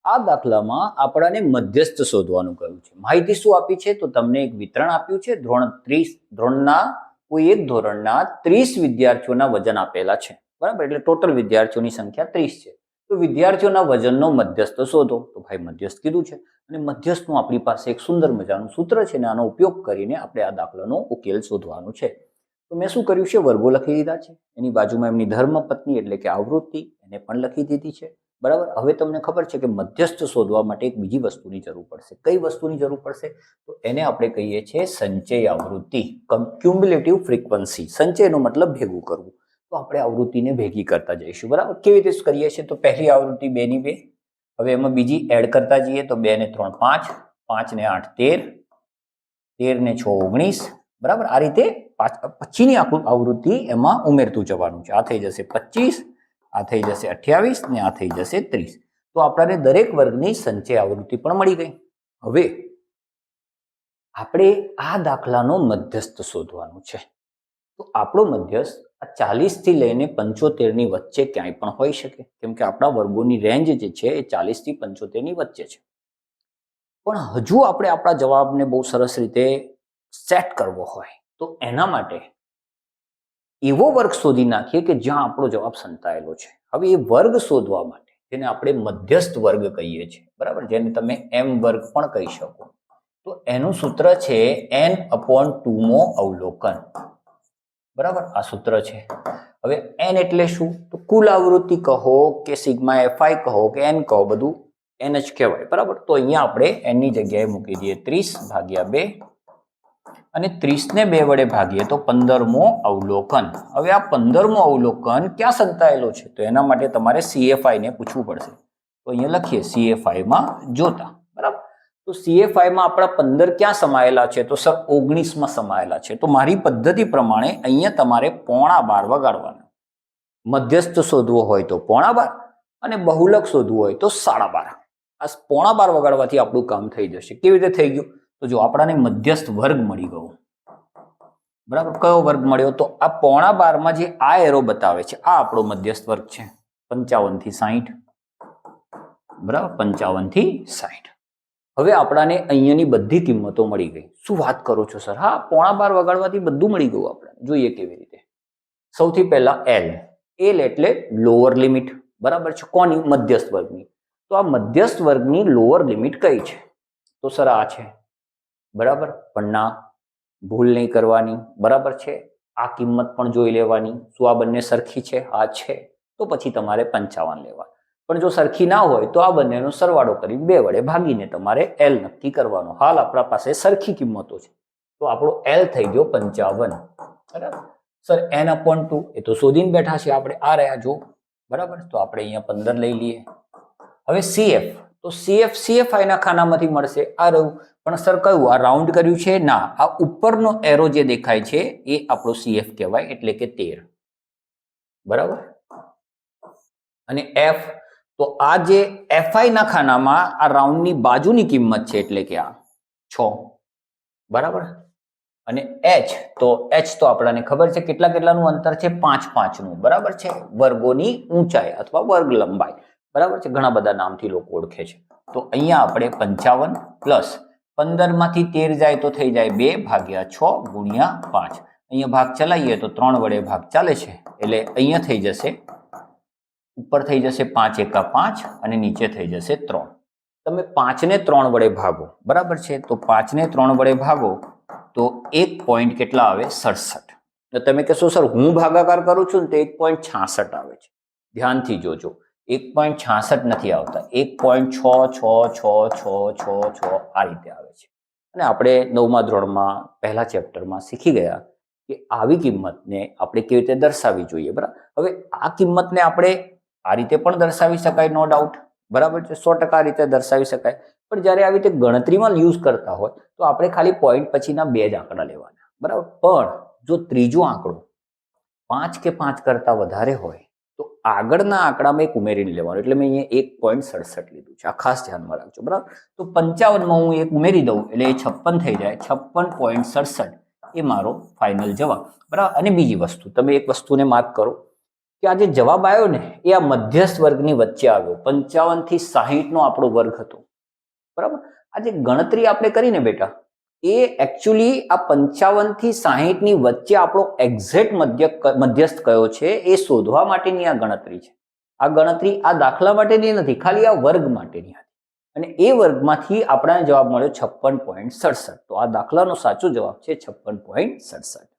આ દાખલામાં આપણાને મધ્યસ્થ શોધવાનું કહ્યું છે. માહિતી શું આપી છે? તો તમને એક વિતરણ આપ્યું છે. ધોરણના કોઈ એક ધોરણના 30 વિદ્યાર્થીઓના વજન આપેલા છે, બરાબર? એટલે ટોટલ વિદ્યાર્થીઓની સંખ્યા 30 છે. તો વિદ્યાર્થીઓના વજનનો મધ્યસ્થ શોધો. તો ભાઈ મધ્યસ્થ કીધું છે અને મધ્યસ્થનું આપણી પાસે એક સુંદર મજાનું સૂત્ર છે અને આનો ઉપયોગ કરીને આપણે આ દાખલાનો ઉકેલ શોધવાનો છે. તો મેં શું કર્યું છે? વર્ગો લખી દીધા છે. એની બાજુમાં એમની ધર્મપત્ની એટલે કે આવૃત્તિ એને પણ લખી દીધી છે, બરાબર. હવે તમને ખબર છે કે મધ્યસ્થ શોધવા માટે એક બીજી વસ્તુની જરૂર પડશે. કઈ વસ્તુની જરૂર પડશે? તો એને આપણે કહીએ છીએ સંચય આવૃત્તિ, ક્યુમ્યુલેટિવ ફ્રીક્વન્સી. સંચયનો મતલબ ભેગું કરવું. તો આપણે આવૃત્તિને ભેગી કરતા જઈશું, બરાબર. કેવી રીતે કરીએ છીએ? તો પહેલી આવૃત્તિ 2 ની 2. હવે એમાં બીજી એડ કરતા જઈએ તો 2 ને 3 5, 5 ને 8 13, 13 ને 6 19, બરાબર. આ રીતે પછીની આવૃત્તિ એમાં ઉમેરતું જવાનું છે. આ થઈ જશે 25, આ થઈ જશે 28 ને આ થઈ જશે 30. તો આપણને દરેક વર્ગની સંચય આવૃત્તિ પણ મળી ગઈ. હવે આપણે આ દાખલાનો મધ્યસ્થ શોધવાનું છે. તો આપણો મધ્યસ્થ આ 40 થી લઈને 75 ની વચ્ચે ક્યાંય પણ હોઈ શકે, કેમ કે આપણા વર્ગોની રેન્જ જે છે એ 40 થી 75 ની વચ્ચે છે. પણ હજુ આપણે આપણા જવાબને બહુ સરસ રીતે સેટ કરવો હોય તો એના માટે એવો વર્ગ શોધી નાખીએ કે જ્યાં આપણો જવાબ સંતાયેલો છે. હવે એ વર્ગ શોધવા માટે જેને આપણે મધ્યસ્થ વર્ગ કહીએ છીએ, બરાબર, જેને તમે m વર્ગ પણ કહી શકો, તો એનું સૂત્ર છે n/2 મો અવલોકન, બરાબર. આ સૂત્ર છે. હવે n એટલે શું? તો કુલ આવૃત્તિ કહો કે સિગ્મા fi કહો કે n કહો, બધું n જ કહેવાય, બરાબર. તો અહીંયા આપણે n ની જગ્યાએ મૂકી દઈએ 30/2 અને 30 ને 2 વડે ભાગીએ તો 15 મો અવલોકન. હવે આ 15 મો અવલોકન ક્યાં સંતાયેલો છે? તો એના માટે તમારે CFI ને પૂછવું પડશે. તો અહીંયા લખીએ CFI માં જોતા, બરાબર. તો CFI માં આપણા 15 ક્યાં સમાયેલા છે? તો સર 19 માં સમાયેલા છે. તો મારી પદ્ધતિ પ્રમાણે અહીંયા તમારે 12.5 વગાડવાના. મધ્યસ્થ શોધવો હોય તો 12.5 અને બહુલક શોધવું હોય તો 12.5. આ 12.5 વગાડવાથી આપણું કામ થઈ જશે. કેવી રીતે થઈ ગયું? તો જો આપણાને મધ્યસ્થ વર્ગ મળી ગયો, બરાબર. કયો વર્ગ મળ્યો? તો આ 12.5 માં જે આ એરો બતાવે છે આ આપણો મધ્યસ્થ વર્ગ છે. 55 થી 60, બરાબર. 55 થી 60. હવે આપણાને અહીંયાની બધી કિંમતો મળી ગઈ. શું વાત કરો છો સર? હા, 12.5 વગાડવાથી બધું મળી ગયું આપણને. જોઈએ કેવી રીતે. સૌથી પહેલા L એટલે લોઅર લિમિટ, બરાબર છે. કોની? મધ્યસ્થ વર્ગની. તો આ મધ્યસ્થ વર્ગની લોઅર લિમિટ કઈ છે? તો સર આ છે, બરાબર. પણ ના, ભૂલ નહીં કરવાની, બરાબર છે. આ કિંમત પણ જોઈ લેવાની. શું આ બંને સરખી છે? આ છે. તો પછી તમારે 55 લેવા. પણ જો સરખી ના હોય તો આ બંનેનો સરવાળો કરી 2 વડે ભાગીને તમારે L નક્કી કરવાનો. હાલ આપણા પાસે સરખી કિંમતો છે તો આપણો L થઈ ગયો 55, બરાબર. સર n/2 એ તો શોધીને બેઠા છે આપણે, આ રહ્યા જો, બરાબર. તો આપણે અહીંયા 15 લઈ લઈએ. હવે CF, તો CFI ના ખાનામાંથી મળશે. આ રહ્યું. પણ સર કયું? આ રાઉન્ડ કર્યું છે? ના, આ ઉપરનો એરો જે દેખાય છે એ આપણો CF કહેવાય, એટલે કે 13, બરાબર. અને F, તો આ જે FI ના ખાનામાં આ રાઉન્ડની બાજુની કિંમત છે એટલે કે આ 6, બરાબર. અને H, તો આપણને ખબર છે કેટલાનું અંતર છે? 5 નું, બરાબર છે. વર્ગોની ઊંચાઈ અથવા વર્ગ લંબાઈ, બરાબર છે. ઘણા બધા નામથી લોકો ઓળખે છે. તો અહીંયા આપણે 55 પ્લસ 15 માંથી 13 જાય તો થઈ જાય 2/6 ગુણ્યા 5. અહીંયા ભાગ ચલાવીએ તો 3 વડે ભાગ ચાલે છે એટલે અહીંયા થઈ જશે, ઉપર થઈ જશે 5 એકા 5 અને નીચે થઈ જશે 3. તમે 5 ને 3 વડે ભાગો, બરાબર છે. તો 5 ને 3 વડે ભાગો તો 1 પોઈન્ટ કેટલા આવે? 67. તો તમે કહેશો સર હું ભાગાકાર કરું છું ને તો 1.66 આવે છે. ધ્યાનથી જોજો, 1.66 નથી આવતા, 1.666666 આ રીતે આવે છે. અને આપણે 9મા ધોરણમાં પહેલા ચેપ્ટરમાં શીખી ગયા કે આવી કિંમતને આપણે કેવી રીતે દર્શાવવી જોઈએ, બરાબર. હવે આ કિંમતને આપણે આ રીતે પણ દર્શાવી શકાય, નો ડાઉટ, બરાબર છે. 100% રીતે દર્શાવી શકાય. પણ જ્યારે આવી રીતે ગણતરીમાં યુઝ કરતા હોય તો આપણે ખાલી પોઈન્ટ પછીના 2 જ આંકડા લેવાના, બરાબર. પણ જો ત્રીજો આંકડો 5 કે 5 કરતા વધારે હોય તો આગળના આંકડામાં એક ઉમેરીને લેવાનું. એટલે મેં અહીંયા 1.67 લીધું છે. આ ખાસ ધ્યાનમાં રાખજો, બરાબર. તો 55 માં હું 1 ઉમેરી દઉં એટલે એ 56 થઈ જાય. 56.67 એ મારો ફાઇનલ જવાબ, બરાબર. અને બીજી વસ્તુ, તમે એક વસ્તુને માર્ક કરો કે આ જે જવાબ આવ્યો ને એ આ મધ્યસ્થ વર્ગની વચ્ચે આવ્યો. 55 થી 60 નો આપણો વર્ગ હતો. બરાબર. આ જે ગણતરી આપણે કરીને બેટા એ એકચ્યુઅલી આ 55 થી 60 ની વચ્ચે આપણો એક્ઝેક્ટ મધ્યસ્થ કયો છે એ શોધવા માટેની આ ગણતરી છે. આ ગણતરી આ દાખલા માટેની નથી, ખાલી આ વર્ગ માટેની હતી. અને એ વર્ગમાંથી આપણને જવાબ મળ્યો 56.67. તો આ દાખલાનો સાચો જવાબ છે 56.67.